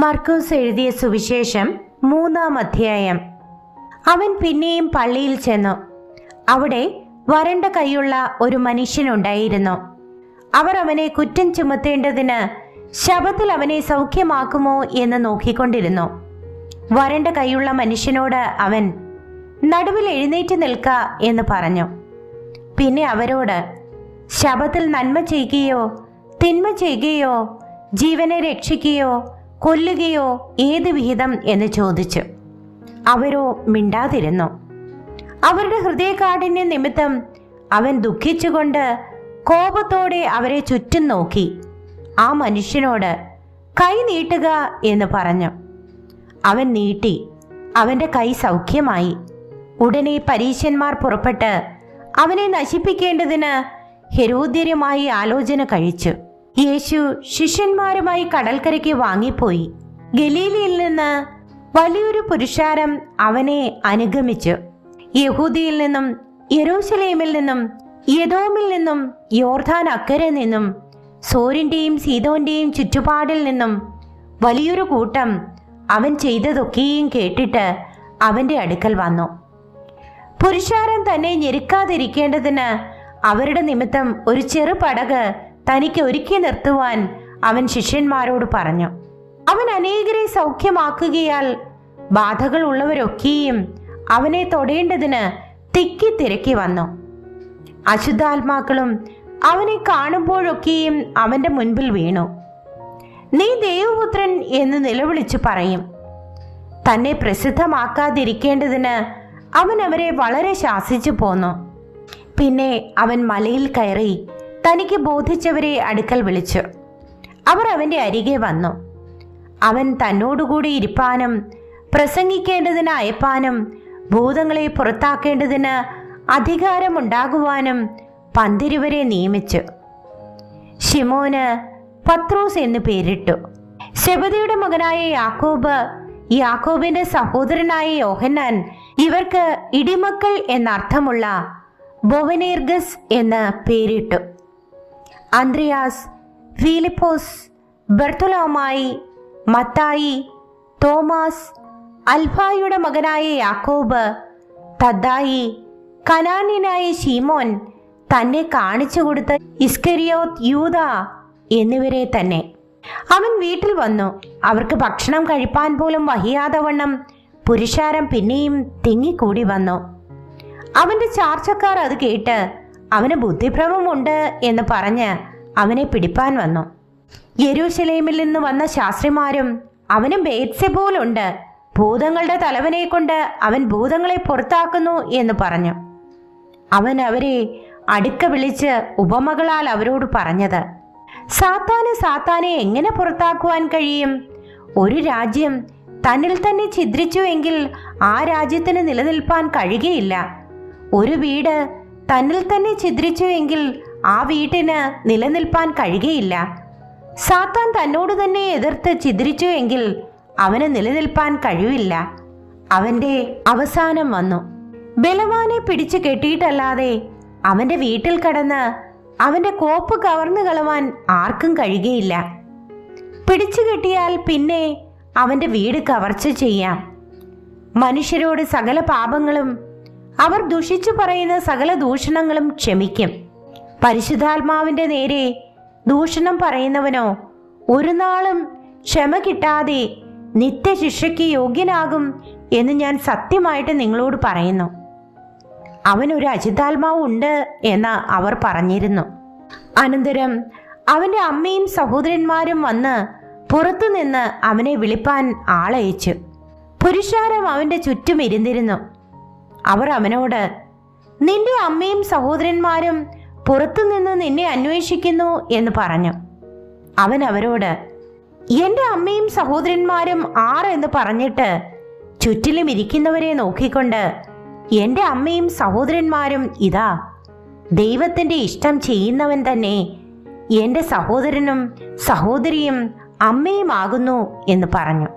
മർക്കോസ് എഴുതിയ സുവിശേഷം 3-ാം അധ്യായം. അവൻ പിന്നെയും പള്ളിയിൽ ചെന്നു. അവിടെ വരണ്ട കൈയുള്ള ഒരു മനുഷ്യനുണ്ടായിരുന്നു. അവർ അവനെ കുറ്റം ചുമത്തേണ്ടതിന് ശബ്ബത്തിൽ അവനെ സൗഖ്യമാക്കുമോ എന്ന് നോക്കിക്കൊണ്ടിരുന്നു. വരണ്ട കൈയുള്ള മനുഷ്യനോട് അവൻ, നടുവിൽ എഴുന്നേറ്റ് നിൽക്ക എന്ന് പറഞ്ഞു. പിന്നെ അവരോട്, ശബ്ബത്തിൽ നന്മ ചെയ്യുകയോ തിന്മ ചെയ്യുകയോ ജീവനെ രക്ഷിക്കുകയോ കൊല്ലുകയോ ഏത് വിഹിതം എന്ന് ചോദിച്ചു. അവരോ മിണ്ടാതിരുന്നു. അവരുടെ ഹൃദയകാഠിന്യ നിമിത്തം അവൻ ദുഃഖിച്ചുകൊണ്ട് കോപത്തോടെ അവരെ ചുറ്റും നോക്കി ആ മനുഷ്യനോട്, കൈ നീട്ടുക എന്ന് പറഞ്ഞു. അവൻ നീട്ടി, അവന്റെ കൈ സൗഖ്യമായി. ഉടനെ പരീശന്മാർ പുറപ്പെട്ട് അവനെ നശിപ്പിക്കേണ്ടതിന് ഹെരോദ്യരുമായി ആലോചന കഴിച്ചു. യേശു ശിഷ്യന്മാരുമായി കടൽക്കരയ്ക്ക് വാങ്ങിപ്പോയി. ഗലീലയിൽ നിന്ന് വലിയൊരു പുരുഷാരം അവനെ അനുഗമിച്ചു. യഹൂദിയിൽ നിന്നും യെരൂശലേമിൽ നിന്നും യെദോമിൽ നിന്നും യോർദാൻ അക്കരെ നിന്നും സോരിന്റെയും സീദോന്റെയും ചുറ്റുപാടിൽ നിന്നും വലിയൊരു കൂട്ടം അവൻ ചെയ്തതൊക്കെയും കേട്ടിട്ട് അവന്റെ അടുക്കൽ വന്നു. പുരുഷാരം തന്നെ ഞെരുക്കാതിരിക്കേണ്ടതിന് അവരുടെ നിമിത്തം ഒരു ചെറു പടക് തനിക്ക് ഒരുക്കി നിർത്തുവാൻ അവൻ ശിഷ്യന്മാരോട് പറഞ്ഞു. അവൻ അനേകരെ സൗഖ്യമാക്കുകയാൽ ബാധകൾ ഉള്ളവരൊക്കെയും അവനെ തൊടേണ്ടതിന് തിക്കി തിരക്കി വന്നു. അശുദ്ധാത്മാക്കളും അവനെ കാണുമ്പോഴൊക്കെയും അവന്റെ മുൻപിൽ വീണു. നീ ദൈവപുത്രൻ എന്ന് നിലവിളിച്ചു പറയും. തന്നെ പ്രസിദ്ധമാക്കാതിരിക്കേണ്ടതിന് അവൻ അവരെ വളരെ ശാസിച്ചു പോന്നു. പിന്നെ അവൻ മലയിൽ കയറി തനിക്ക് ബോധിച്ചവരെ അടുക്കൽ വിളിച്ചു. അവർ അവന്റെ അരികെ വന്നു. അവൻ തന്നോടുകൂടി ഇരിപ്പാനും പ്രസംഗിക്കേണ്ടതിന് അയപ്പാനും ഭൂതങ്ങളെ പുറത്താക്കേണ്ടതിന് അധികാരമുണ്ടാകുവാനും 12 നിയമിച്ചു. ശിമോന് പത്രോസ് എന്ന് പേരിട്ടു. സെബദിയുടെ മകനായ യാക്കോബ്, യാക്കോബിന്റെ സഹോദരനായ യോഹന്നാൻ, ഇവർക്ക് ഇടിമക്കൾ എന്നർത്ഥമുള്ള ബൊവനേർഗസ് എന്ന് പേരിട്ടു. അന്ത്രയാസ്, ഫിലിപ്പോസ്, ബർത്തലോമായി, മത്തായി, തോമാസ്, അൽഫായുടെ മകനായ യാക്കോബ്, തദ്ദായി, കനാന്യനായ ശീമോൻ, തന്നെ കാണിച്ചു കൊടുത്ത ഇസ്കരിയോത്ത് യൂദ എന്നിവരെ തന്നെ. അവൻ വീട്ടിൽ വന്നു. അവർക്ക് ഭക്ഷണം കഴിപ്പാൻ പോലും വഹിയാതെ വണ്ണം പുരുഷാരം പിന്നെയും തിങ്ങിക്കൂടി വന്നു. അവന്റെ ചാർച്ചക്കാർ അത് കേട്ട് അവന് ബുദ്ധിഭ്രമമുണ്ട് എന്ന് പറഞ്ഞ് അവനെ പിടിപ്പാൻ വന്നു. യെരൂശലേമിൽ നിന്ന് വന്ന ശാസ്ത്രിമാരും അവനും ബേത്സെബൂലുണ്ട്, ഭൂതങ്ങളുടെ തലവനെ കൊണ്ട് അവൻ ഭൂതങ്ങളെ പുറത്താക്കുന്നു എന്ന് പറഞ്ഞു. അവൻ അവരെ അടുക്ക വിളിച്ച് ഉപമകളാൽ അവരോട് പറഞ്ഞത്, സാത്താനെ എങ്ങനെ പുറത്താക്കുവാൻ കഴിയും? ഒരു രാജ്യം തന്നിൽ തന്നെ ഛിദ്രിച്ചു എങ്കിൽ ആ രാജ്യത്തിന് നിലനിൽപ്പാൻ കഴിയുകയില്ല. ഒരു വീട് തന്നിൽ തന്നെ ഛിദ്രിച്ചു എങ്കിൽ ആ വീട്ടിന് നിലനിൽപ്പാൻ കഴിയുകയില്ല. സാത്താൻ തന്നോട് തന്നെ എതിർത്ത് ഛിദ്രിച്ചു എങ്കിൽ അവന് നിലനിൽപ്പാൻ കഴിവില്ല. അവന്റെ അവസാനം വന്നു. ബലവാനെ പിടിച്ചു കെട്ടിയിട്ടല്ലാതെ അവന്റെ വീട്ടിൽ കടന്ന് അവന്റെ കോപ്പ് കവർന്നു കളവാൻ ആർക്കും കഴിയുകയില്ല. പിടിച്ചു കെട്ടിയാൽ പിന്നെ അവന്റെ വീട് കവർച്ച ചെയ്യാം. മനുഷ്യരോട് സകല പാപങ്ങളും അവർ ദുഷിച്ചു പറയുന്ന സകല ദൂഷണങ്ങളും ക്ഷമിക്കും. പരിശുദ്ധാത്മാവിന്റെ നേരെ ദൂഷണം പറയുന്നവനോ ഒരു നാളും ക്ഷമ കിട്ടാതെ നിത്യശിക്ഷയ്ക്ക് യോഗ്യനാകും എന്ന് ഞാൻ സത്യമായിട്ട് നിങ്ങളോട് പറയുന്നു. അവനൊരു അശുദ്ധാത്മാവ് ഉണ്ട് എന്ന് അവർ പറഞ്ഞിരുന്നു. അനന്തരം അവന്റെ അമ്മയും സഹോദരന്മാരും വന്ന് പുറത്തുനിന്ന് അവനെ വിളിപ്പാൻ ആളയച്ചു. പുരുഷാരം അവന്റെ ചുറ്റും ഇരുന്നിരുന്നു. അവർ അവനോട്, നിന്റെ അമ്മയും സഹോദരന്മാരും പുറത്തുനിന്ന് നിന്നെ അന്വേഷിക്കുന്നു എന്ന് പറഞ്ഞു. അവൻ അവരോട്, എന്റെ അമ്മയും സഹോദരന്മാരും ആർ എന്ന് പറഞ്ഞിട്ട് ചുറ്റിലും ഇരിക്കുന്നവരെ നോക്കിക്കൊണ്ട്, എന്റെ അമ്മയും സഹോദരന്മാരും ഇതാ, ദൈവത്തിന്റെ ഇഷ്ടം ചെയ്യുന്നവൻ തന്നെ എന്റെ സഹോദരനും സഹോദരിയും അമ്മയും ആകുന്നു എന്ന് പറഞ്ഞു.